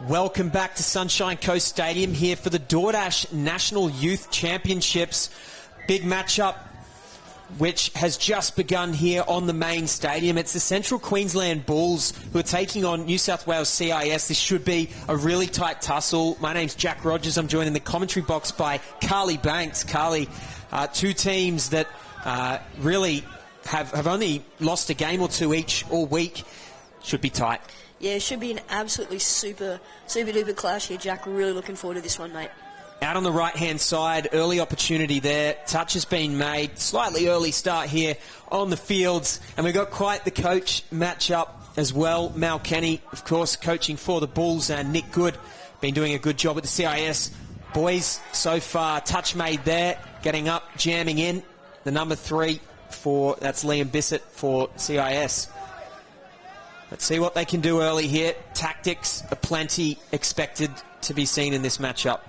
Welcome back to Sunshine Coast Stadium here for the DoorDash National Youth Championships. Big matchup which has just begun here on the main stadium. It's the Central Queensland Bulls who are taking on NSWCIS. This should be a really tight tussle. My name's Jack Rogers. I'm joined in the commentary box by Carly Banks. Carly, two teams that really have only lost a game or two each all week. Should be tight. Yeah, it should be an absolutely super duper clash here, Jack. We're really looking forward to this one, mate. Out on the right-hand side, early opportunity there. Touch has been made. Slightly early start here on the fields. And we've got quite the coach matchup as well. Mal Kenny, of course, coaching for the Bulls, and Nick Good been doing a good job at the CIS. Boys, so far, touch made there. Getting up, jamming in. The number 3 that's Liam Bissett for CIS. Let's see what they can do early here. Tactics are plenty expected to be seen in this matchup.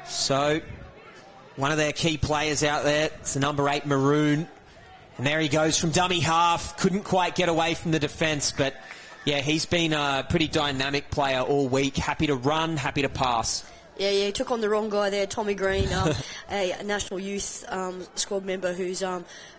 So, one of their key players out there, it's the number 8 Maroon. And there he goes from dummy half. Couldn't quite get away from the defence, but yeah, he's been a pretty dynamic player all week. Happy to run, happy to pass. Yeah, he took on the wrong guy there, Tommy Green, a National Youth squad member who's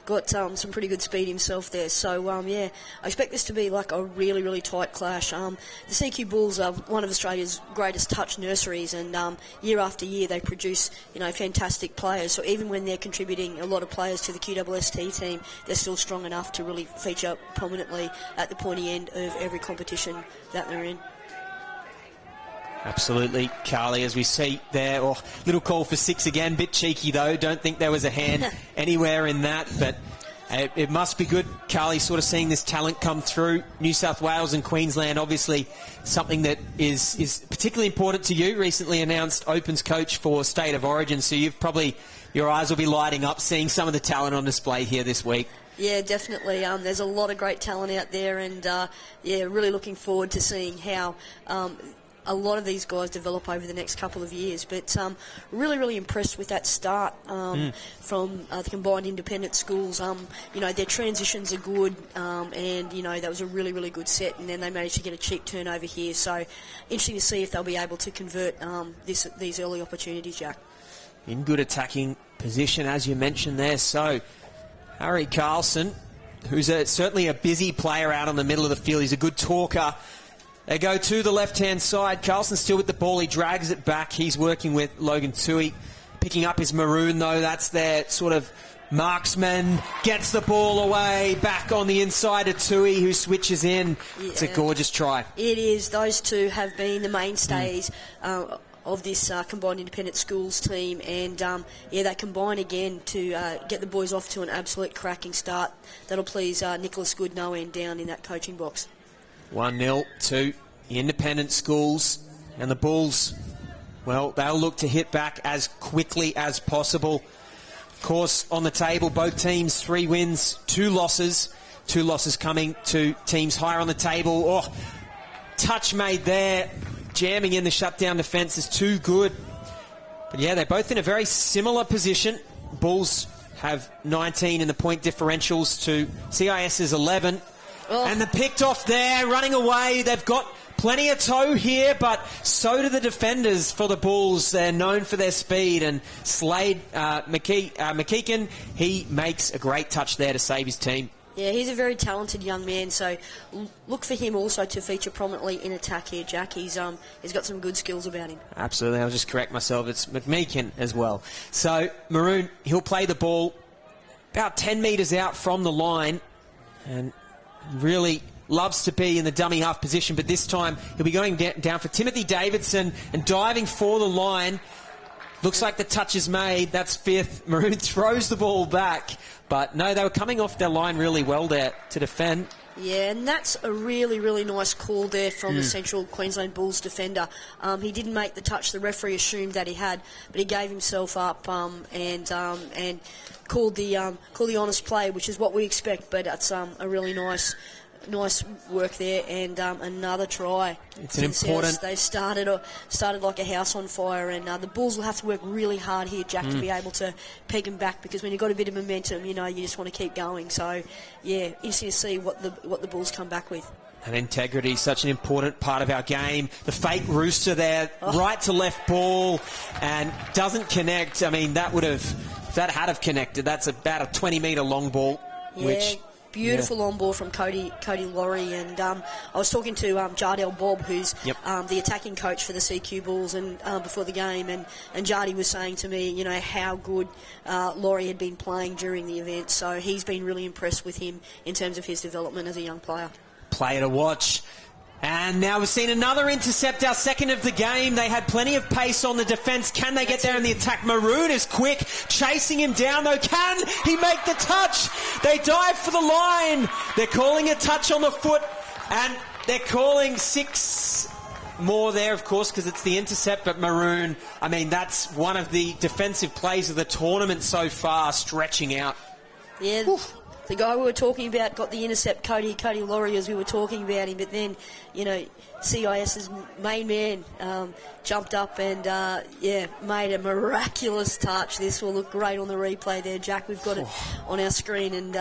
got some pretty good speed himself there. So, yeah, I expect this to be like a really tight clash. The CQ Bulls are one of Australia's greatest touch nurseries, and year after year they produce, fantastic players. So even when they're contributing a lot of players to the QWST team, they're still strong enough to really feature prominently at the pointy end of every competition that they're in. Absolutely, Carly, as we see there. Oh, little call for 6 again. Bit cheeky, though. Don't think there was a hand anywhere in that, but it must be good, Carly, sort of seeing this talent come through. New South Wales and Queensland, obviously, something that is particularly important to you. Recently announced Opens coach for State of Origin, so your eyes will be lighting up seeing some of the talent on display here this week. Yeah, definitely. There's a lot of great talent out there, and yeah, really looking forward to seeing how a lot of these guys develop over the next couple of years. But really impressed with that start from the Combined Independent Schools. Their transitions are good, and, that was a really good set, and then they managed to get a cheap turnover here. So interesting to see if they'll be able to convert these early opportunities, Jack. In good attacking position, as you mentioned there. So Harry Carlson, who's certainly a busy player out on the middle of the field. He's a good talker. They go to the left-hand side. Carlson's still with the ball. He drags it back. He's working with Logan Tui. Picking up his Maroon, though. That's their sort of marksman. Gets the ball away. Back on the inside of Tui, who switches in. Yeah. It's a gorgeous try. It is. Those two have been the mainstays of this Combined Independent Schools team. And, yeah, they combine again to get the boys off to an absolute cracking start. That'll please Nicholas Good no end down in that coaching box. 1-0 to the Independent Schools, and the Bulls, well, they'll look to hit back as quickly as possible. Of course, on the table, both teams 3 wins, 2 losses. 2 losses coming to teams higher on the table. Oh, touch made there. Jamming in the shutdown defence is too good. But yeah, they're both in a very similar position. Bulls have 19 in the point differentials to CIS's 11. Oh. And the picked off there, running away. They've got plenty of toe here, but so do the defenders for the Bulls. They're known for their speed. And Slade McKeegan, he makes a great touch there to save his team. Yeah, he's a very talented young man, so look for him also to feature prominently in attack here, Jack. He's got some good skills about him. Absolutely. I'll just correct myself. It's McMeekin as well. So Maroon, he'll play the ball about 10 metres out from the line, and really loves to be in the dummy half position, but this time he'll be going down for Timothy Davidson and diving for the line. Looks like the touch is made. That's 5th. Maroon throws the ball back, but no, they were coming off their line really well there to defend. Yeah, and that's a really nice call there from the Central Queensland Bulls defender. He didn't make the touch. The referee assumed that he had, but he gave himself up and called the honest play, which is what we expect. But it's a really nice work there, and another try. It's an important. They started like a house on fire, and the Bulls will have to work really hard here, Jack, to be able to peg them back, because when you've got a bit of momentum, you just want to keep going. So, yeah, interesting to see what the Bulls come back with. And integrity, such an important part of our game. The fake rooster there, right to left ball, and doesn't connect. I mean, that would have, if that had have connected, that's about a 20-metre long ball. Yeah, beautiful long ball from Cody Laurie. And I was talking to Jardel Bob, who's the attacking coach for the CQ Bulls, and before the game, and Jardy was saying to me, you know, how good Laurie had been playing during the event. So he's been really impressed with him in terms of his development as a young player. Player to watch. And now we've seen another intercept, our second of the game. They had plenty of pace on the defence. Can they get there in the attack? Maroon is quick, chasing him down though. Can he make the touch? They dive for the line. They're calling a touch on the foot, and they're calling 6 more there, of course, because it's the intercept. But Maroon, I mean, that's one of the defensive plays of the tournament so far, stretching out. Yeah. Oof. The guy we were talking about got the intercept, Cody Laurie, as we were talking about him. But then, you know, CIS's main man jumped up and, made a miraculous touch. This will look great on the replay there, Jack. We've got it on our screen and,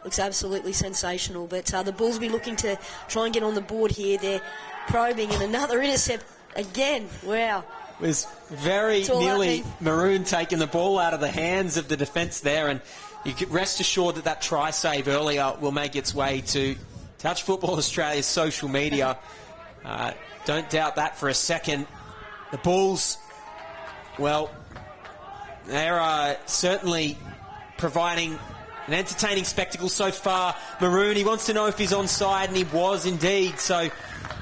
looks absolutely sensational. But the Bulls will be looking to try and get on the board here. They're probing, and another intercept again. Wow. It was very nearly Maroon taking the ball out of the hands of the defence there, and you could rest assured that try save earlier will make its way to Touch Football Australia's social media. Don't doubt that for a second. The Bulls, well, they're certainly providing an entertaining spectacle so far. Maroon, he wants to know if he's onside, and he was indeed. So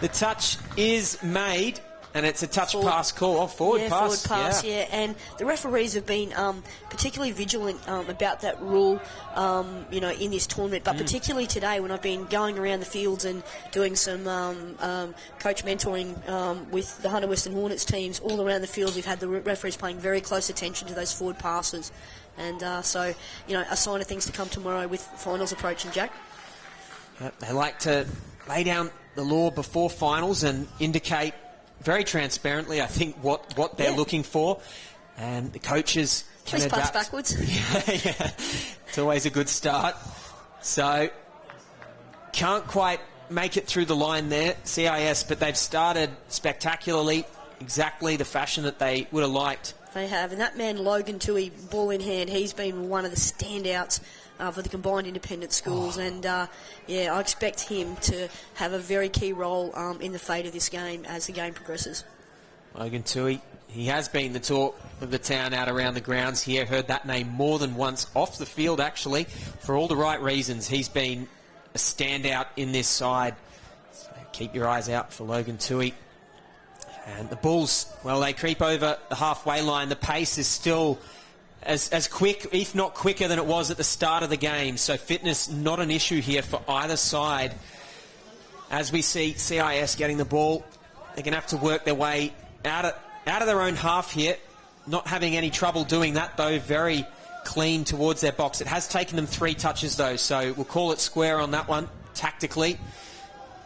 the touch is made. And it's a touch pass call. Forward pass. Yeah. And the referees have been particularly vigilant about that rule, in this tournament. But particularly today, when I've been going around the fields and doing some coach mentoring with the Hunter Western Hornets teams all around the field, we've had the referees paying very close attention to those forward passes. And a sign of things to come tomorrow with finals approaching, Jack. They like to lay down the law before finals and indicate very transparently, I think, what they're looking for, and the coaches can adapt. Pass backwards. Yeah, it's always a good start. So can't quite make it through the line there, CIS, but they've started spectacularly, exactly the fashion that they would have liked. They have, and that man Logan Tui, ball in hand, he's been one of the standouts for the Combined Independent Schools, and I expect him to have a very key role in the fate of this game as the game progresses. Logan Tui, he has been the talk of the town out around the grounds here. Heard that name more than once off the field, actually, for all the right reasons. He's been a standout in this side. So keep your eyes out for Logan Tui. And the Bulls, well, they creep over the halfway line. The pace is still as quick, if not quicker, than it was at the start of the game. So fitness not an issue here for either side. As we see CIS getting the ball, they're going to have to work their way out of their own half here. Not having any trouble doing that, though. Very clean towards their box. It has taken them 3 touches, though, so we'll call it square on that one, tactically.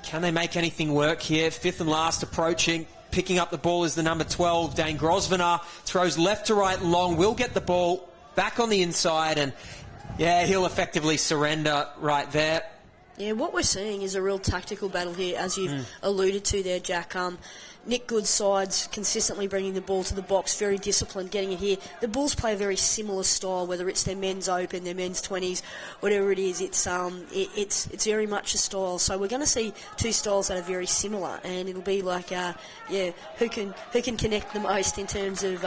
Can they make anything work here? 5th and last approaching. Picking up the ball is the number 12, Dane Grosvenor. Throws left to right long. Will get the ball back on the inside, and he'll effectively surrender right there. Yeah, what we're seeing is a real tactical battle here, as you've alluded to there, Jack. Nick Good's side's consistently bringing the ball to the box, very disciplined, getting it here. The Bulls play a very similar style, whether it's their men's open, their men's 20s, whatever it is. It's very much a style. So we're going to see 2 styles that are very similar, and it'll be like, who can connect the most in terms of,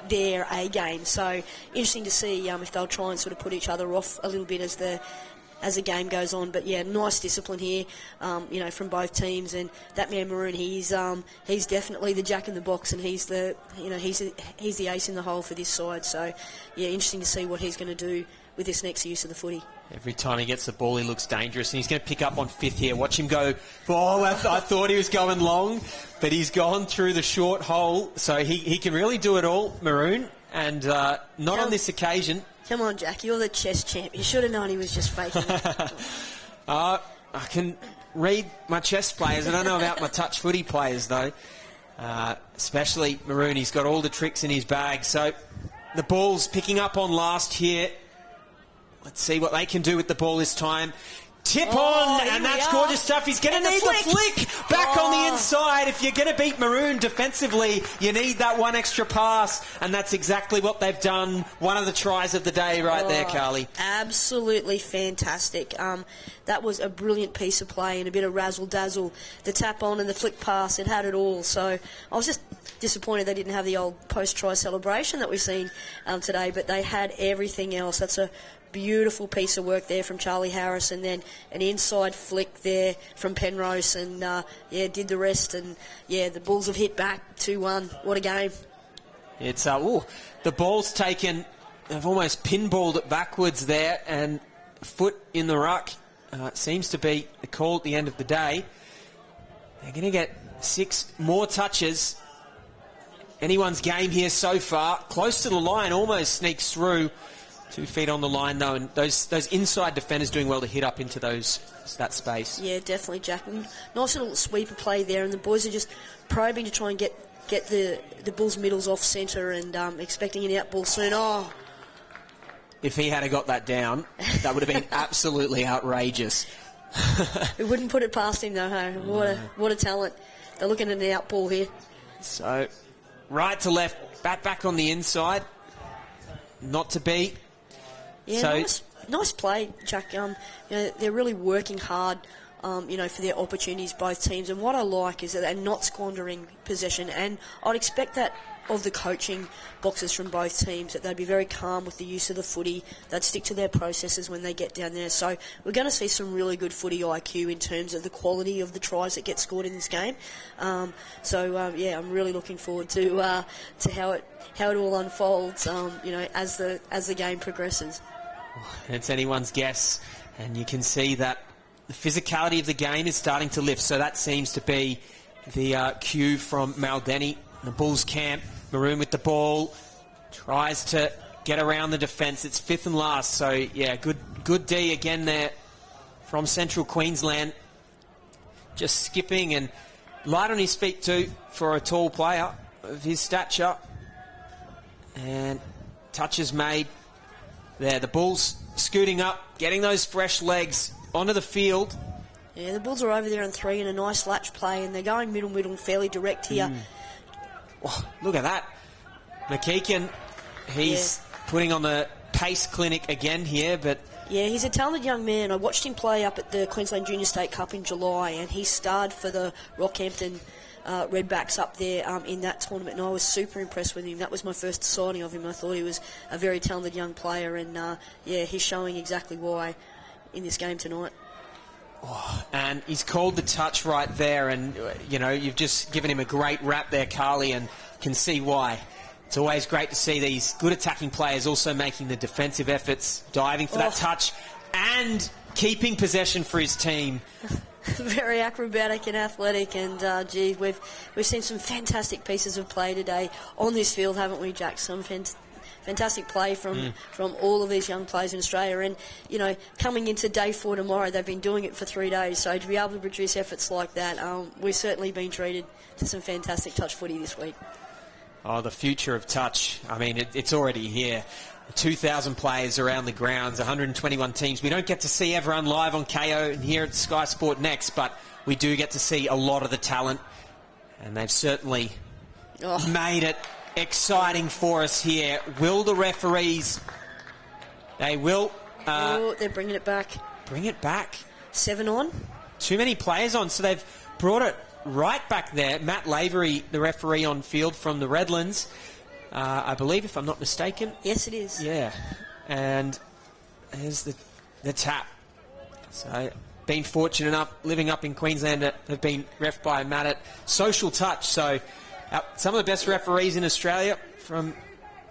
their A game. So interesting to see if they'll try and sort of put each other off a little bit as the game goes on. But nice discipline here, from both teams. And that man Maroon, he's definitely the jack in the box, and he's the ace in the hole for this side. So interesting to see what he's going to do with this next use of the footy. Every time he gets the ball, he looks dangerous, and he's going to pick up on 5th here. Watch him go. I thought he was going long, but he's gone through the short hole, so he can really do it all, Maroon, and not on this occasion. Come on, Jack, you're the chess champ. You should have known he was just faking it. I can read my chess players. I don't know about my touch footy players, though. Especially Maroon. He's got all the tricks in his bag. So the Bulls picking up on last here. Let's see what they can do with the ball this time. Tip on, and that's gorgeous stuff. He's going to need the flick back on the inside. If you're going to beat Maroon defensively, you need that one extra pass, and that's exactly what they've done. One of the tries of the day right there, Carly. Absolutely fantastic. That was a brilliant piece of play and a bit of razzle-dazzle. The tap on and the flick pass, it had it all. So I was just disappointed they didn't have the old post-try celebration that we've seen today, but they had everything else. That's a beautiful piece of work there from Charlie Harris, and then an inside flick there from Penrose, and did the rest. And the Bulls have hit back 2-1. What a game! It's the ball's taken. They've almost pinballed it backwards there, and foot in the ruck seems to be the call at the end of the day. They're going to get 6 more touches. Anyone's game here so far. Close to the line, almost sneaks through. 2 feet on the line, though, and those inside defenders doing well to hit up into that space. Yeah, definitely, Jack. Nice little sweeper play there, and the boys are just probing to try and get the Bulls' middles off centre, and expecting an out ball soon. If he had got that down, that would have been absolutely outrageous. We wouldn't put it past him, though, hey? What a talent. They're looking at an out ball here. So, right to left, back on the inside. Not to beat. Yeah, nice play, Jack. They're really working hard, for their opportunities, both teams. And what I like is that they're not squandering possession. And I'd expect that of the coaching boxes from both teams, that they'd be very calm with the use of the footy. They'd stick to their processes when they get down there. So we're going to see some really good footy IQ in terms of the quality of the tries that get scored in this game. I'm really looking forward to how it all unfolds, as the game progresses. It's anyone's guess, and you can see that the physicality of the game is starting to lift. So that seems to be the cue from Maldeni, the Bulls camp. Maroon with the ball, tries to get around the defence. It's 5th and last, so yeah, good D again there from Central Queensland. Just skipping and light on his feet too for a tall player of his stature. And touches made there. The Bulls scooting up, getting those fresh legs onto the field. Yeah, the Bulls are over there on 3 in a nice latch play, and they're going middle, fairly direct here. Oh, look at that. McKeegan, he's putting on the pace clinic again here, but... Yeah, he's a talented young man. I watched him play up at the Queensland Junior State Cup in July, and he starred for the Rockhampton Redbacks up there in that tournament, and I was super impressed with him. That was my first sighting of him. I thought he was a very talented young player, and he's showing exactly why in this game tonight. Oh, and he's called the touch right there, and you've just given him a great rap there, Carly, and can see why. It's always great to see these good attacking players also making the defensive efforts, diving for that touch, and keeping possession for his team. Very acrobatic and athletic, and we've seen some fantastic pieces of play today on this field, haven't we, Jack? Some fantastic play from all of these young players in Australia, and coming into day 4 tomorrow, they've been doing it for 3 days, so to be able to produce efforts like that, we've certainly been treated to some fantastic touch footy this week. Oh, the future of touch. I mean, it's already here. 2,000 players around the grounds, 121 teams. We don't get to see everyone live on KO and here at Sky Sport Next, but we do get to see a lot of the talent, and they've certainly made it exciting for us here. Will the referees... They will... they're bringing it back. Bring it back. 7 on. Too many players on, so they've brought it right back there. Matt Lavery, the referee on field from the Redlands, I believe, if I'm not mistaken. Yes, it is. Yeah. And there's the tap. So, been fortunate enough, living up in Queensland, to have been ref by Matt at Social Touch. So, some of the best referees in Australia, from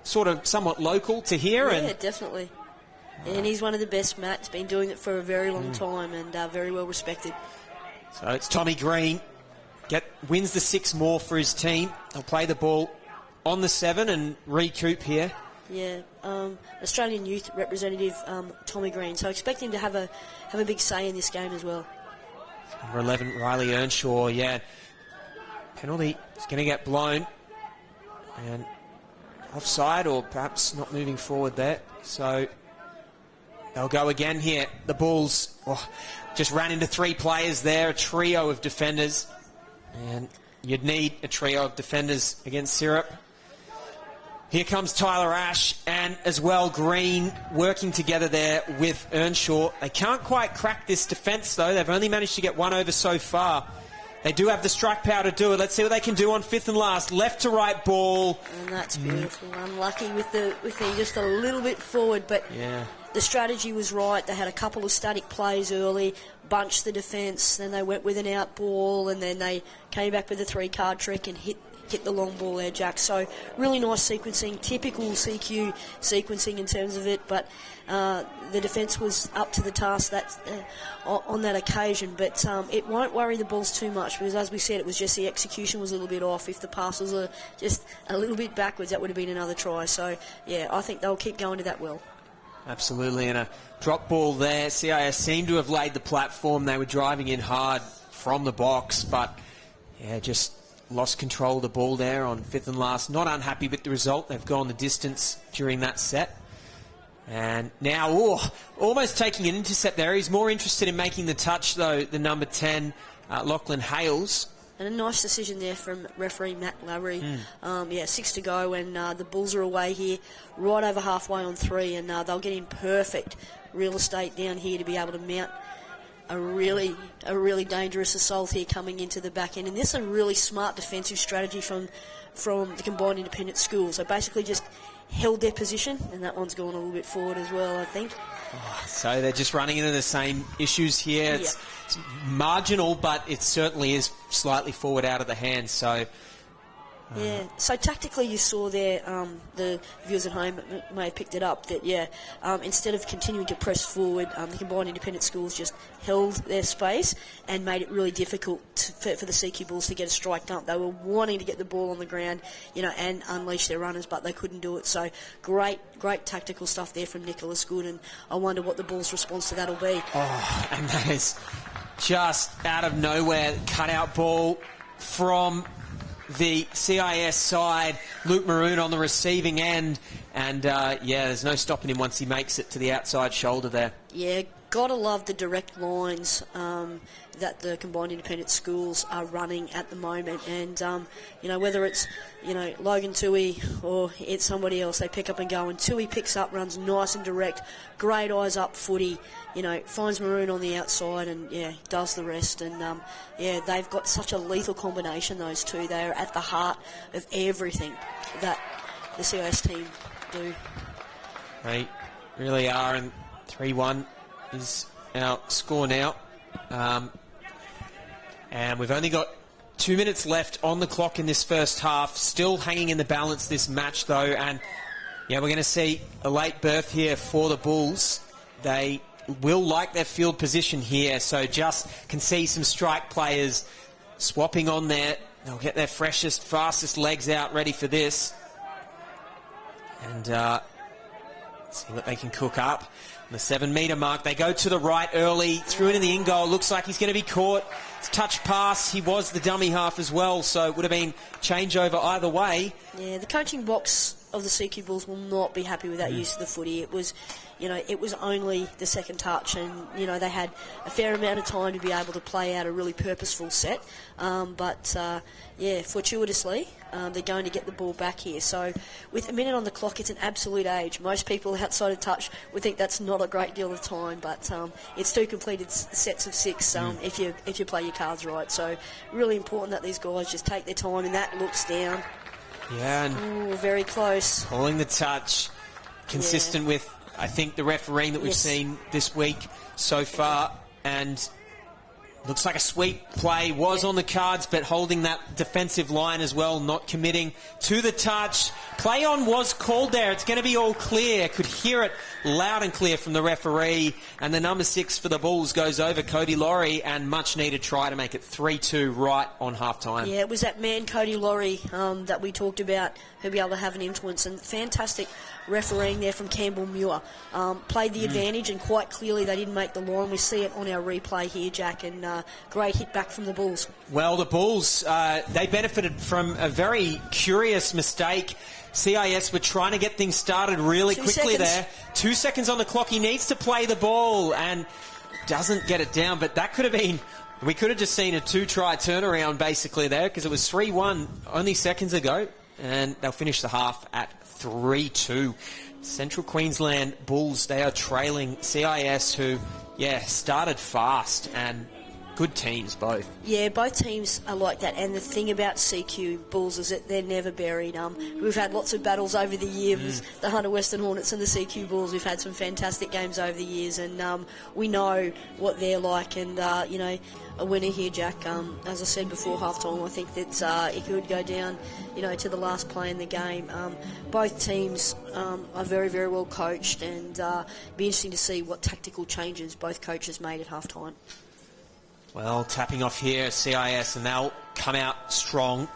sort of somewhat local to here. Yeah, definitely. And he's one of the best, Matt. He's been doing it for a very long time, and very well respected. So it's Tommy Green. Wins the 6 more for his team. They'll play the ball on the 7 and recoup here. Yeah, Australian youth representative Tommy Green. So I expect him to have a big say in this game as well. Number 11, Riley Earnshaw. Yeah, penalty is going to get blown, and offside, or perhaps not moving forward there. So they'll go again here. The Bulls just ran into 3 players there, a trio of defenders. And you'd need a trio of defenders against Syrup. Here comes Tyler Ash and as well Green working together there with Earnshaw. They can't quite crack this defence though. They've only managed to get 1 over so far. They do have the strike power to do it. Let's see what they can do on 5th and last. Left to right ball. And that's beautiful. Unlucky with the just a little bit forward, but yeah, the strategy was right. They had a couple of static plays early, bunched the defence, then they went with an out ball, and then they came back with a 3-card trick and hit the long ball there, Jack. So really nice sequencing, typical CQ sequencing in terms of it, but the defence was up to the task on that occasion. But it won't worry the Bulls too much because, as we said, it was just the execution was a little bit off. If the passes were just a little bit backwards, that would have been another try. So, yeah, I think they'll keep going to that well. Absolutely, and a drop ball there. CIS seemed to have laid the platform. They were driving in hard from the box, but, yeah, just lost control of the ball there on 5th and last. Not unhappy with the result. They've gone the distance during that set. And now, almost taking an intercept there. He's more interested in making the touch, though, the number 10, Lachlan Hales. And a nice decision there from referee Matt Lavery. 6 to go, and the Bulls are away here, right over halfway on 3, and they'll get in perfect real estate down here to be able to mount a really dangerous assault here coming into the back end. And this is a really smart defensive strategy from the Combined Independent Schools. They basically just held their position, and that one's gone a little bit forward as well, I think. So they're just running into the same issues here. It's marginal, but it certainly is slightly forward out of the hand. So yeah, so tactically you saw there, the viewers at home may have picked it up, that, instead of continuing to press forward, the Combined Independent Schools just held their space and made it really difficult for the CQ Bulls to get a strike dump. They were wanting to get the ball on the ground, and unleash their runners, but they couldn't do it. So great tactical stuff there from Nicholas Good, and I wonder what the Bulls' response to that will be. And that is just out of nowhere, cut-out ball from the CIS side. Luke Maroon on the receiving end, and there's no stopping him once he makes it to the outside shoulder there. Yeah, gotta love the direct lines that the Combined Independent Schools are running at the moment, and whether it's Logan Tui or it's somebody else, they pick up and go, and Tui picks up, runs nice and direct, great eyes up footy, finds Maroon on the outside and does the rest. And they've got such a lethal combination, those two. They are at the heart of everything that the CIS team do. They really are, and 3-1 is our score now. And we've only got 2 minutes left on the clock in this first half. Still hanging in the balance this match, though. And, we're going to see a late berth here for the Bulls. They will like their field position here, so just can see some strike players swapping on there. They'll get their freshest, fastest legs out ready for this. And see what they can cook up. On the 7-metre mark, they go to the right early, through into the in-goal. Looks like he's going to be caught. It's touch pass. He was the dummy half as well, so it would have been changeover either way. Yeah, the coaching box of the CQ Bulls will not be happy with that use of the footy. It was, it was only the second touch, and, they had a fair amount of time to be able to play out a really purposeful set. Fortuitously, they're going to get the ball back here. So with a minute on the clock, it's an absolute age. Most people outside of touch would think that's not a great deal of time, but it's 2 completed sets of 6 if you play your cards right. So really important that these guys just take their time, and that looks down. Yeah, and very close. Calling the touch, consistent with, I think, the refereeing that we've seen this week so far, and looks like a sweep play was on the cards, but holding that defensive line as well, not committing to the touch. Play on was called there. It's going to be all clear. Could hear it loud and clear from the referee. And the number 6 for the Bulls goes over Cody Laurie, and much needed try to make it 3-2 right on half-time. Yeah, it was that man, Cody Laurie, that we talked about, who'll be able to have an influence. And fantastic refereeing there from Campbell Muir. Played the advantage, and quite clearly they didn't make the line. We see it on our replay here, Jack, and great hit back from the Bulls. Well, the Bulls, they benefited from a very curious mistake. CIS were trying to get things started really quickly there. 2 seconds on the clock. He needs to play the ball and doesn't get it down. But that could have been, we could have just seen a 2-try turnaround basically there, because it was 3-1 only seconds ago. And they'll finish the half at 3-2. Central Queensland Bulls, they are trailing CIS, who, started fast, and good teams both. Yeah, both teams are like that, and the thing about CQ Bulls is that they're never buried. We've had lots of battles over the years, the Hunter Western Hornets and the CQ Bulls. We've had some fantastic games over the years, and we know what they're like, and, a winner here, Jack. As I said before half-time, I think that it could go down, to the last play in the game. Both teams are very, very well coached, and be interesting to see what tactical changes both coaches made at half-time. Well, tapping off here, CIS, and they'll come out strong.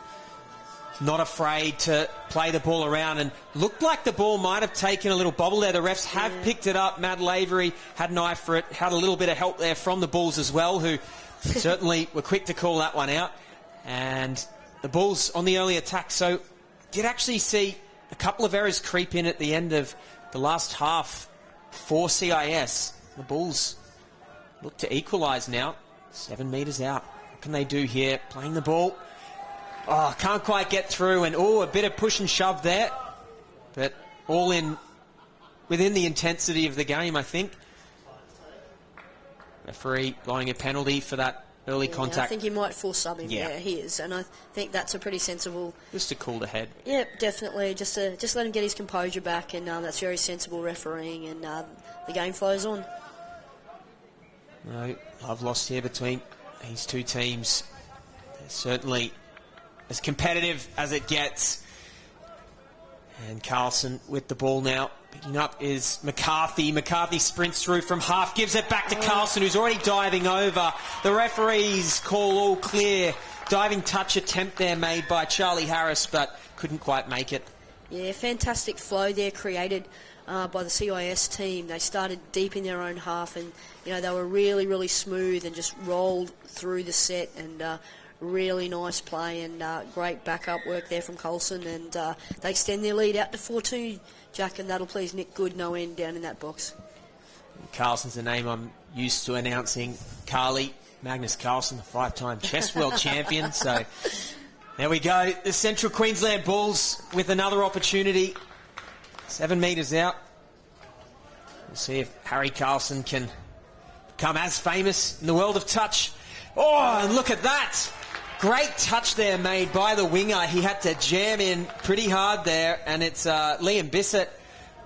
Not afraid to play the ball around, and looked like the ball might have taken a little bobble there. The refs have picked it up. Matt Lavery had an eye for it, had a little bit of help there from the Bulls as well, who certainly were quick to call that one out. And the Bulls on the early attack, so did actually see a couple of errors creep in at the end of the last half for CIS. The Bulls look to equalise now. 7 metres out. What can they do here? Playing the ball. Oh, can't quite get through. And, a bit of push and shove there. But all in within the intensity of the game, I think. Referee blowing a penalty for that early contact. I think he might force sub him. Yeah, he is. And I think that's a pretty sensible... Just to cool the head. Yeah, definitely. Just let him get his composure back. And that's very sensible refereeing. And the game flows on. No, I've lost here between these two teams. They're certainly as competitive as it gets. And Carlson with the ball now. Picking up is McCarthy. McCarthy sprints through from half, gives it back to Carlson, who's already diving over. The referees call all clear. Diving touch attempt there made by Charlie Harris, but couldn't quite make it. Yeah, fantastic flow there created by the CIS team. They started deep in their own half, and they were really, really smooth and just rolled through the set, and really nice play and great backup work there from Coulson, and they extend their lead out to 4-2, Jack, and that'll please Nick Good no end down in that box. Carlson's a name I'm used to announcing. Carly, Magnus Carlson, the 5-time chess world champion. So there we go. The Central Queensland Bulls with another opportunity. 7 metres out. We'll see if Harry Carlson can become as famous in the world of touch. Oh, and look at that. Great touch there made by the winger. He had to jam in pretty hard there, and it's Liam Bissett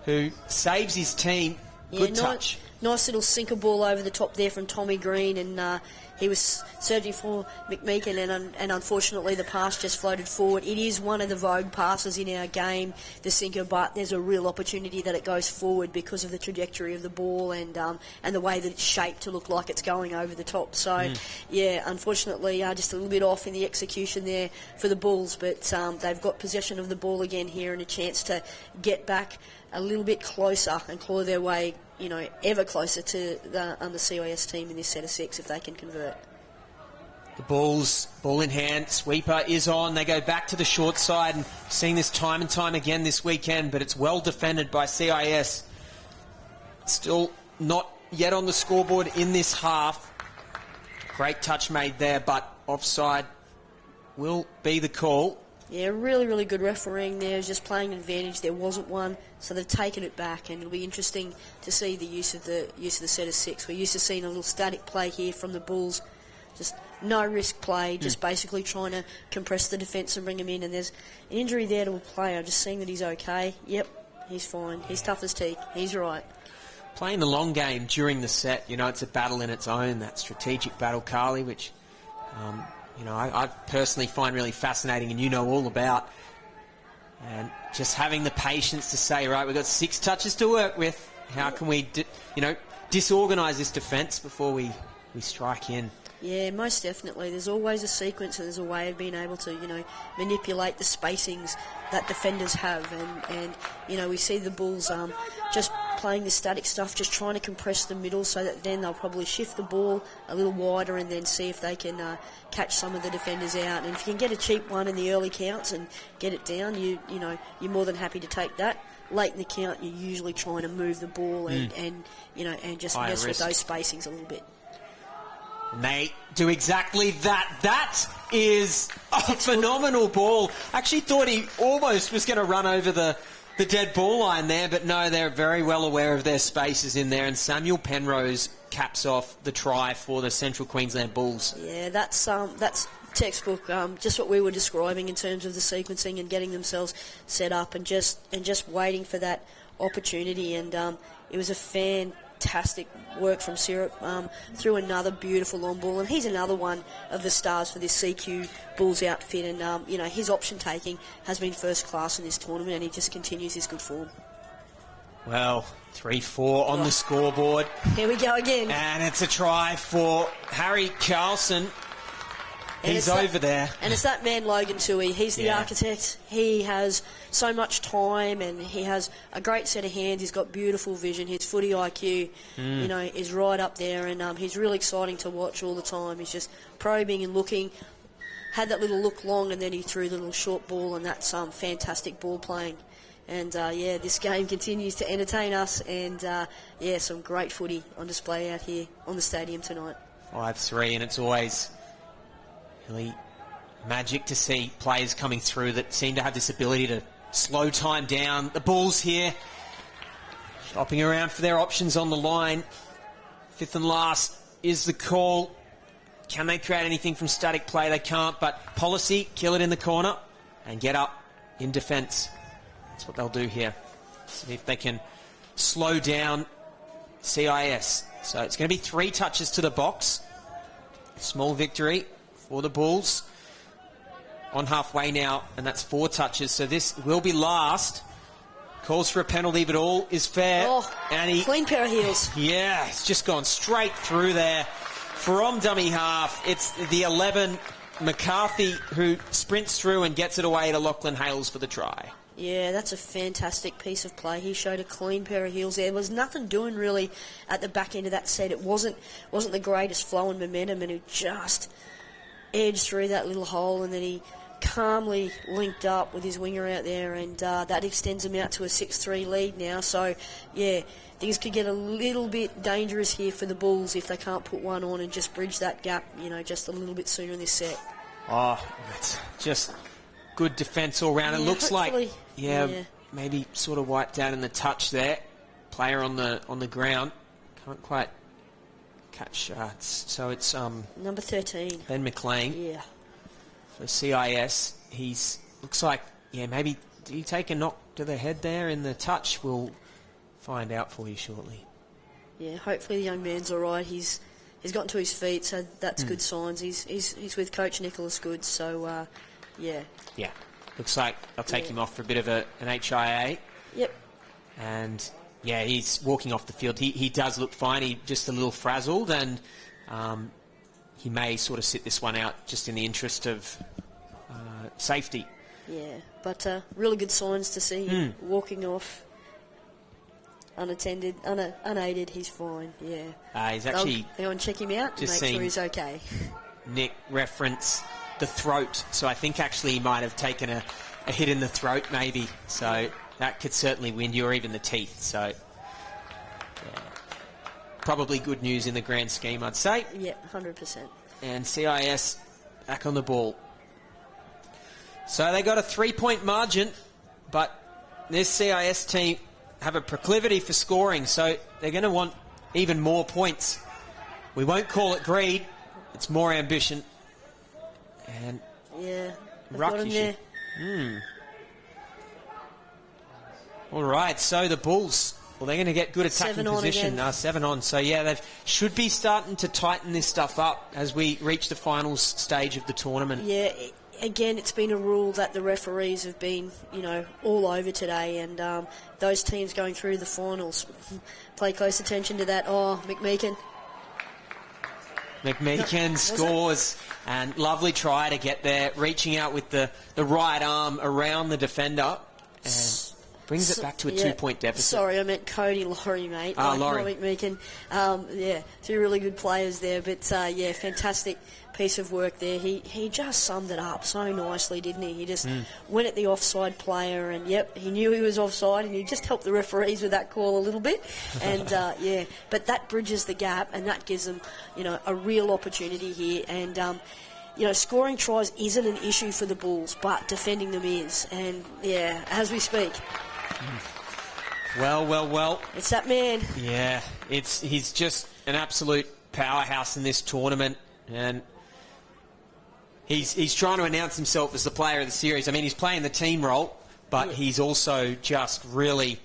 who saves his team. Good touch. Nice little sinker ball over the top there from Tommy Green, and he was searching for McMeekin, and unfortunately the pass just floated forward. It is one of the vogue passes in our game, the sinker, but there's a real opportunity that it goes forward because of the trajectory of the ball and the way that it's shaped to look like it's going over the top. So, unfortunately, just a little bit off in the execution there for the Bulls, but they've got possession of the ball again here and a chance to get back a little bit closer and claw their way, ever closer to the CIS team in this set of 6 if they can convert. The Bulls, ball in hand, sweeper is on. They go back to the short side, and seeing this time and time again this weekend, but it's well defended by CIS. Still not yet on the scoreboard in this half. Great touch made there, but offside will be the call. Yeah, really, really good refereeing there. Just playing an advantage. There wasn't one, so they've taken it back, and it'll be interesting to see the use of the set of 6. We're used to seeing a little static play here from the Bulls, just no risk play, just basically trying to compress the defence and bring him in. And there's an injury there to a player. Just seeing that he's okay. Yep, he's fine. He's tough as teak. He's right. Playing the long game during the set, it's a battle in its own. That strategic battle, Carly, which I personally find really fascinating, and all about. And just having the patience to say, right, we've got 6 touches to work with. How can we, disorganise this defence before we strike in? Yeah, most definitely. There's always a sequence, and there's a way of being able to, manipulate the spacings that defenders have. And we see the Bulls just playing the static stuff, just trying to compress the middle so that then they'll probably shift the ball a little wider and then see if they can catch some of the defenders out. And if you can get a cheap one in the early counts and get it down, you're more than happy to take that. Late in the count, you're usually trying to move the ball and just Higher mess risk. with those spacings a little bit. And they do exactly that. That is a phenomenal ball. I actually thought he almost was going to run over the dead ball line there, but no, they're very well aware of their spaces in there, and Samuel Penrose caps off the try for the Central Queensland Bulls. Yeah, that's textbook, just what we were describing in terms of the sequencing and getting themselves set up and just waiting for that opportunity. And it was a fantastic work from Syrup through another beautiful long ball, and he's another one of the stars for this CQ Bulls outfit. And his option taking has been first class in this tournament, and he just continues his good form. Well, 3-4 on the scoreboard. Here we go again. And it's a try for Harry Carlson. And He's over there. And it's that man, Logan Tui. He's the architect. He has so much time and he has a great set of hands. He's got beautiful vision. His footy IQ, is right up there. And he's really exciting to watch all the time. He's just probing and looking. Had that little look long and then he threw the little short ball, and that's fantastic ball playing. And, this game continues to entertain us. And, some great footy on display out here on the stadium tonight. 5-3, and it's always really magic to see players coming through that seem to have this ability to slow time down. The Bulls here shopping around for their options on the line. Fifth and last is the call. Can they create anything from static play? They can't, but policy, kill it in the corner and get up in defence. That's what they'll do here. See if they can slow down CIS. So it's going to be 3 touches to the box. Small victory for the Bulls. On halfway now, and that's 4 touches. So this will be last. Calls for a penalty, but all is fair. Oh, and clean pair of heels. Yeah, it's just gone straight through there. From dummy half, it's the 11, McCarthy, who sprints through and gets it away to Lachlan Hales for the try. Yeah, that's a fantastic piece of play. He showed a clean pair of heels there. There was nothing doing really at the back end of that set. It wasn't the greatest flow and momentum, and he just edged through that little hole, and then he calmly linked up with his winger out there, and that extends him out to a 6-3 lead now. So, yeah, things could get a little bit dangerous here for the Bulls if they can't put one on and just bridge that gap, just a little bit sooner in this set. Oh, it's just good defence all round. Yeah, it looks like, yeah, maybe sort of wiped out in the touch there. Player on the ground. Can't quite catch. So it's number 13. Ben McLean. Yeah. For CIS, looks like, maybe did he take a knock to the head there in the touch? We'll find out for you shortly. Yeah, hopefully the young man's all right. He's gotten to his feet, so that's good signs. He's with Coach Nicholas Good, so yeah. Yeah, looks like they'll take him off for a bit of an HIA. Yep. And he's walking off the field. He does look fine. He just a little frazzled, and he may sort of sit this one out just in the interest of safety. Yeah, but really good signs to see him walking off unattended, unaided. He's fine. Yeah. He's actually. They'll go and check him out and make sure he's okay. Nick reference the throat, so I think actually he might have taken a hit in the throat, maybe. So that could certainly wind you, or even the teeth. So probably good news in the grand scheme, I'd say. Yeah, 100%. And CIS back on the ball. So they got a 3-point margin, but this CIS team have a proclivity for scoring, so they're going to want even more points. We won't call it greed, it's more ambition. And yeah, ruck got him issue. there. All right, so the Bulls, they're going to get good attacking 7 on position. again. 7 on. So, they should be starting to tighten this stuff up as we reach the finals stage of the tournament. Yeah, again, it's been a rule that the referees have been, all over today, and those teams going through the finals pay close attention to that. Oh, McMeekin scores, and lovely try to get there, reaching out with the right arm around the defender. And Brings it back to a 2-point deficit. Sorry, I meant Cody Laurie, mate. Laurie. McMeekin. Two really good players there. But, fantastic piece of work there. He just summed it up so nicely, didn't he? He just went at the offside player and, he knew he was offside and he just helped the referees with that call a little bit. And, but that bridges the gap and that gives them, a real opportunity here. And, scoring tries isn't an issue for the Bulls, but defending them is. And, as we speak. Well. It's that man. Yeah, he's just an absolute powerhouse in this tournament. And he's trying to announce himself as the player of the series. I mean, he's playing the team role, but he's also just really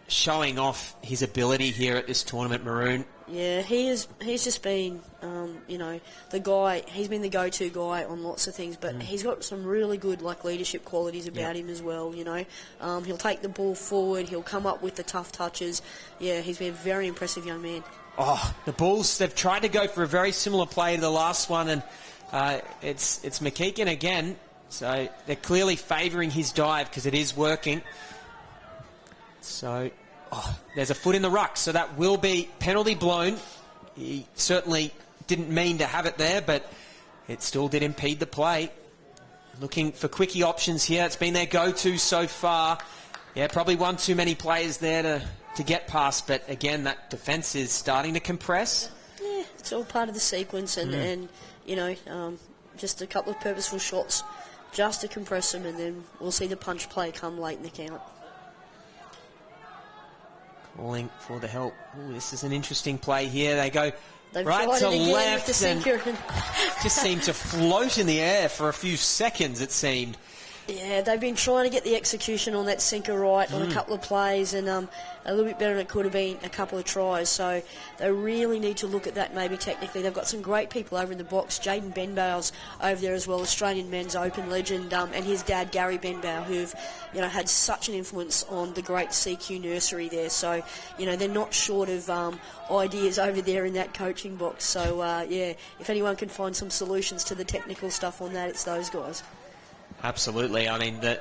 showing off his ability here at this tournament, Maroon. Yeah, he's just been, the guy. He's been the go-to guy on lots of things, but he's got some really good leadership qualities about him as well. He'll take the ball forward. He'll come up with the tough touches. Yeah, he's been a very impressive young man. Oh, the Bulls, they've tried to go for a very similar play to the last one, and it's McMeekin again. So they're clearly favouring his dive because it is working. So there's a foot in the ruck, so that will be penalty blown. He certainly didn't mean to have it there, but it still did impede the play. Looking for quickie options here. It's been their go-to so far. Yeah, probably one too many players there to get past, but again, that defence is starting to compress. Yeah, it's all part of the sequence, and just a couple of purposeful shots just to compress them, and then we'll see the punch play come late in the count. Calling for the help. Ooh, this is an interesting play here. They go They've right to left and and just seemed to float in the air for a few seconds, it seemed. Yeah, they've been trying to get the execution on that sinker right on a couple of plays, and a little bit better than it could have been a couple of tries. So they really need to look at that maybe technically. They've got some great people over in the box. Jaden Benbow's over there as well, Australian men's open legend, and his dad Gary Benbow, who've had such an influence on the great CQ nursery there. So they're not short of ideas over there in that coaching box. So if anyone can find some solutions to the technical stuff on that, it's those guys. Absolutely. I mean, an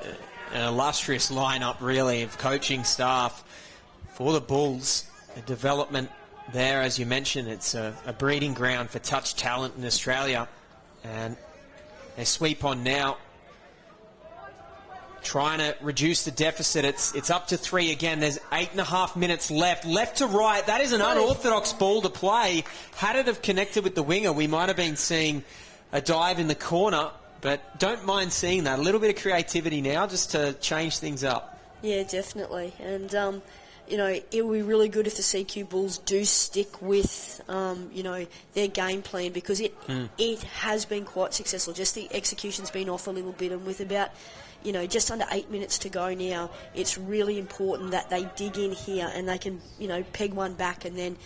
illustrious lineup, really, of coaching staff for the Bulls. The development there, as you mentioned, it's a breeding ground for touch talent in Australia. And they sweep on now, trying to reduce the deficit. It's up to 3 again. There's 8.5 minutes left. Left to right. That is an unorthodox ball to play. Had it have connected with the winger, we might have been seeing a dive in the corner. But don't mind seeing that. A little bit of creativity now just to change things up. Yeah, definitely. And, it will be really good if the CQ Bulls do stick with, their game plan, because it has been quite successful. Just the execution's been off a little bit, and with about, just under 8 minutes to go now, it's really important that they dig in here and they can, peg one back, and then,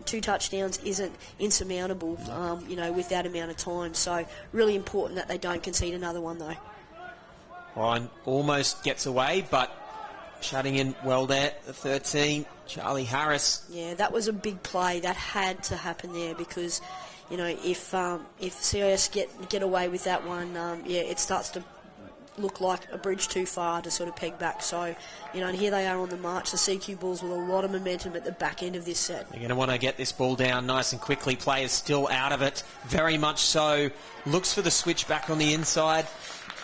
2 touchdowns isn't insurmountable, with that amount of time. So really important that they don't concede another one, though. Ryan almost gets away, but shutting in well there, the 13, Charlie Harris. Yeah, that was a big play. That had to happen there because, if CIS get away with that one, it starts to look like a bridge too far to sort of peg back. So, and here they are on the march, the CQ Bulls with a lot of momentum at the back end of this set. They're going to want to get this ball down nice and quickly. Players still out of it, very much so. Looks for the switch back on the inside.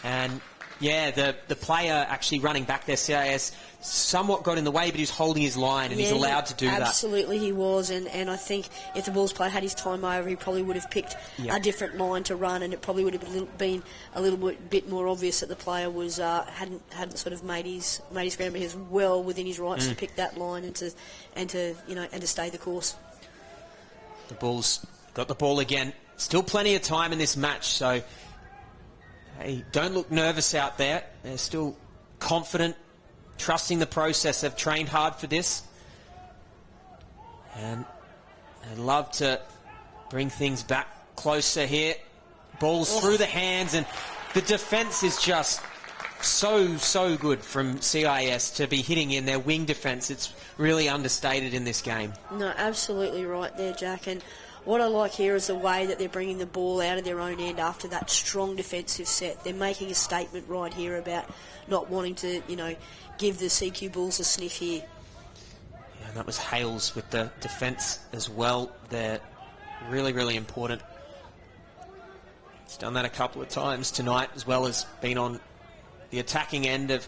And, the player actually running back there, CIS, somewhat got in the way, but he's holding his line, and he's allowed to do that. Absolutely, he was, and I think if the Bulls player had his time over, he probably would have picked a different line to run, and it probably would have been a little bit more obvious that the player was hadn't sort of made his ground, but he was well within his rights to pick that line and to stay the course. The Bulls got the ball again. Still plenty of time in this match, so hey, don't look nervous out there. They're still confident, trusting the process. They've trained hard for this. And I'd love to bring things back closer here. Ball's through the hands, and the defence is just so good from CIS to be hitting in their wing defence. It's really understated in this game. No, absolutely right there, Jack. And what I like here is the way that they're bringing the ball out of their own end after that strong defensive set. They're making a statement right here about not wanting to, give the CQ Bulls a sniff here. Yeah, and that was Hales with the defence as well. They're really, really important. He's done that a couple of times tonight, as well as been on the attacking end of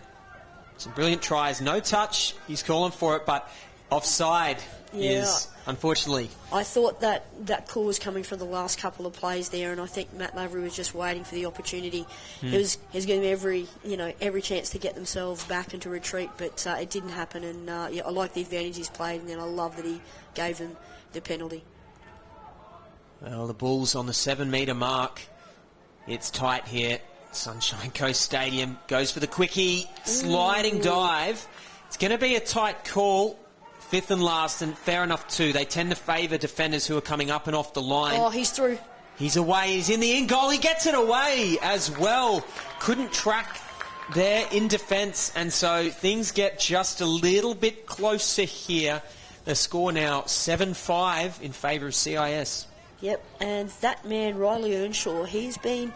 some brilliant tries. No touch, he's calling for it, but offside is, unfortunately. I thought that call was coming from the last couple of plays there, and I think Matt Lavery was just waiting for the opportunity. He was giving them every chance to get themselves back into retreat, but it didn't happen. And I like the advantage he's played, and then I love that he gave them the penalty. Well, the Bulls on the 7-metre mark. It's tight here. Sunshine Coast Stadium goes for the quickie, sliding dive. It's going to be a tight call. 5th and last, and fair enough too. They tend to favour defenders who are coming up and off the line. Oh, he's through. He's away. He's in the in goal. He gets it away as well. Couldn't track there in defence, and so things get just a little bit closer here. The score now 7-5 in favour of CIS. Yep, and that man, Riley Earnshaw, he's been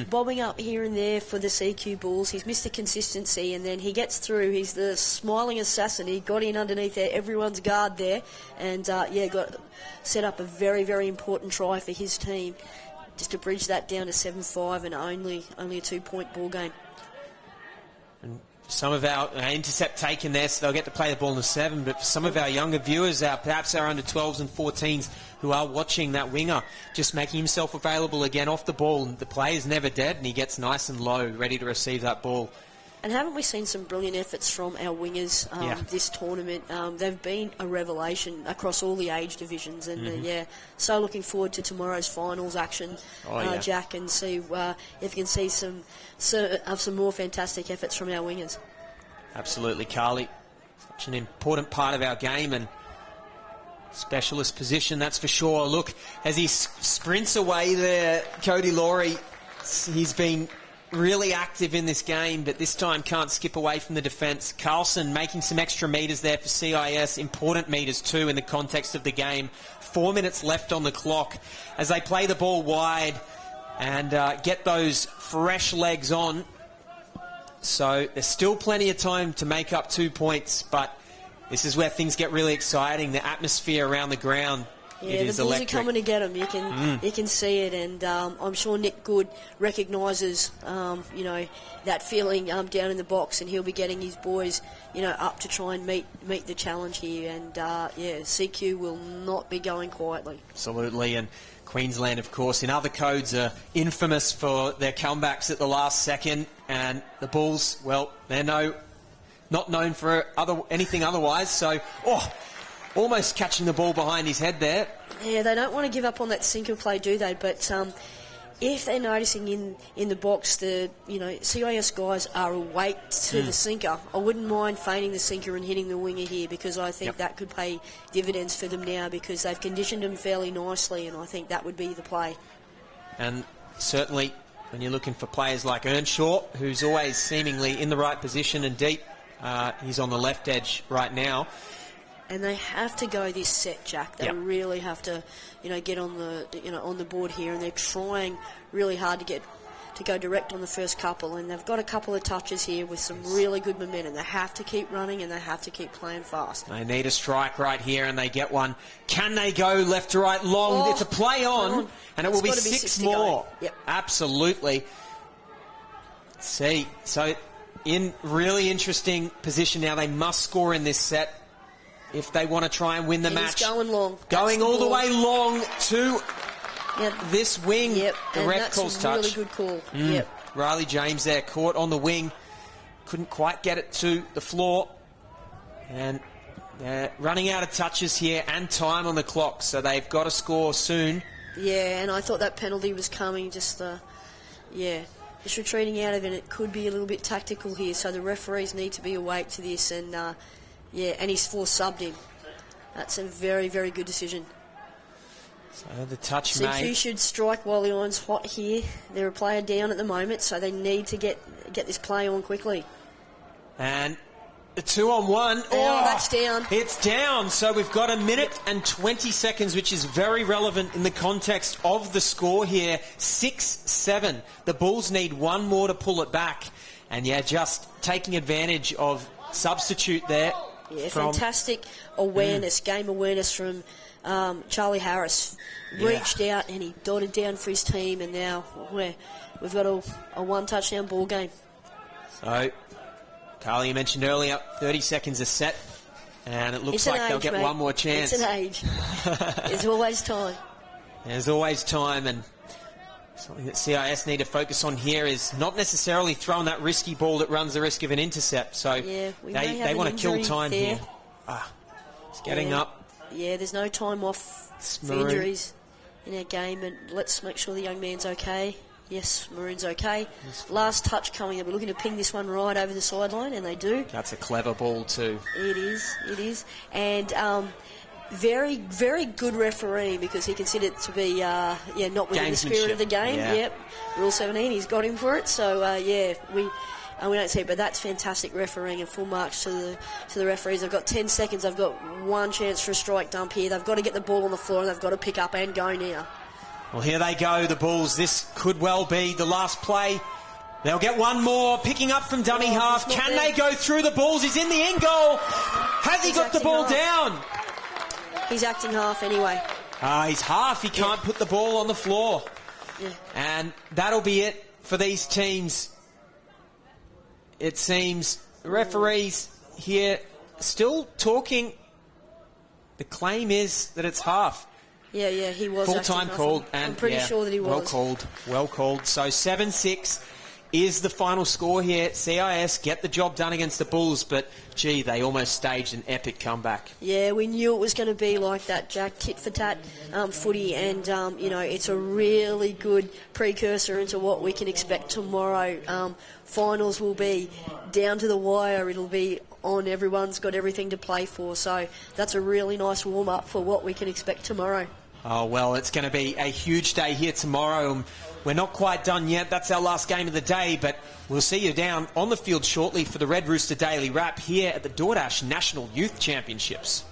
bobbing up here and there for the CQ Bulls. He's missed the consistency, and then he gets through. He's the smiling assassin. He got in underneath everyone's guard there, and got set up a very, very important try for his team, just to bridge that down to 7-5 and only a 2-point ball game. And some of our intercept taken there, so they'll get to play the ball in the 7, but for some of our younger viewers, perhaps our under 12s and 14s who are watching, that winger just making himself available again off the ball, and the play is never dead, and he gets nice and low, ready to receive that ball. And haven't we seen some brilliant efforts from our wingers this tournament? They've been a revelation across all the age divisions, and so looking forward to tomorrow's finals action, Jack, and see if you can see some more fantastic efforts from our wingers. Absolutely, Carly. Such an important part of our game, and specialist position, that's for sure. Look, as he sprints away there, Cody Laurie, he's been really active in this game, but this time can't skip away from the defence. Carlson making some extra metres there for CIS, important metres too in the context of the game. 4 minutes left on the clock as they play the ball wide and get those fresh legs on. So there's still plenty of time to make up 2 points, but this is where things get really exciting. The atmosphere around the ground, it is the Bulls electric. are coming to get them. You can see it, and I'm sure Nick Good recognises, that feeling down in the box, and he'll be getting his boys, up to try and meet the challenge here. And CQ will not be going quietly. Absolutely, and Queensland, of course, in other codes are infamous for their comebacks at the last second, and the Bulls, well, they're not known for anything otherwise. So, almost catching the ball behind his head there. Yeah, they don't want to give up on that sinker play, do they? But if they're noticing in the box the CIS guys are awake to the sinker, I wouldn't mind feigning the sinker and hitting the winger here, because I think that could pay dividends for them now, because they've conditioned them fairly nicely, and I think that would be the play. And certainly when you're looking for players like Earnshaw, who's always seemingly in the right position and deep, he's on the left edge right now. And they have to go this set, Jack. They really have to, get on the, on the board here, and they're trying really hard to go direct on the first couple. And they've got a couple of touches here with some really good momentum. They have to keep running, and they have to keep playing fast. They need a strike right here, and they get one. Can they go left to right long? It's a play on, and it will be 6 more. Yep. Absolutely. Let's see, so in really interesting position now. They must score in this set if they want to try and win the match. He's going long. Going all the way long to this wing. Yep. The ref calls touch. Really good call. Yep. Riley James there, caught on the wing. Couldn't quite get it to the floor. And they're running out of touches here and time on the clock, so they've got to score soon. Yeah, and I thought that penalty was coming, just retreating out of it. It could be a little bit tactical here, so the referees need to be awake to this, and and he's subbed him. That's a very, very good decision. So the touch CQ should strike while the iron's hot here. They're a player down at the moment, so they need to get this play on quickly. And The 2-on-1. Oh, that's down. It's down. So we've got 1 minute and 20 seconds, which is very relevant in the context of the score here. 6-7. The Bulls need one more to pull it back. And, yeah, just taking advantage of substitute there. Yeah, fantastic awareness, game awareness from Charlie Harris. Reached out and he dotted down for his team, and now we've got a one-touchdown ball game. So, Carly, you mentioned earlier, 30 seconds a set, and it looks like they'll get one more chance. It's an age. There's always time. There's always time, and something that CIS need to focus on here is not necessarily throwing that risky ball that runs the risk of an intercept. So they want to kill time here. It's getting up. Yeah, there's no time off for injuries in our game, and let's make sure the young man's okay. Yes, Maroon's okay. Last touch coming. They'll be looking to ping this one right over the sideline, and they do. That's a clever ball too. It is. And very, very good referee, because he considered it to be not within the spirit of the game. Yeah. Yep. Rule 17, he's got him for it. So, we don't see it, but that's fantastic refereeing, and full marks to the referees. They've got 10 seconds. They've got one chance for a strike dump here. They've got to get the ball on the floor, and they've got to pick up and go now. Well, here they go, the Bulls. This could well be the last play. They'll get one more, picking up from dummy half. Can they go through? The Bulls? He's in the end goal. Has he got the ball down? He's acting half anyway. He's half. He can't put the ball on the floor. Yeah. And that'll be it for these teams. It seems the referees here still talking. The claim is that it's half. Yeah, he was. Full time called. And I'm pretty sure that he was. Well called. So 7-6 is the final score here. CIS get the job done against the Bulls, but gee, they almost staged an epic comeback. Yeah, we knew it was going to be like that, Jack. Tit for tat footy, and it's a really good precursor into what we can expect tomorrow. Finals will be down to the wire. It'll be on. Everyone's got everything to play for, so that's a really nice warm up for what we can expect tomorrow. Oh, well, it's going to be a huge day here tomorrow. We're not quite done yet. That's our last game of the day, but we'll see you down on the field shortly for the Red Rooster Daily Wrap here at the DoorDash National Youth Championships.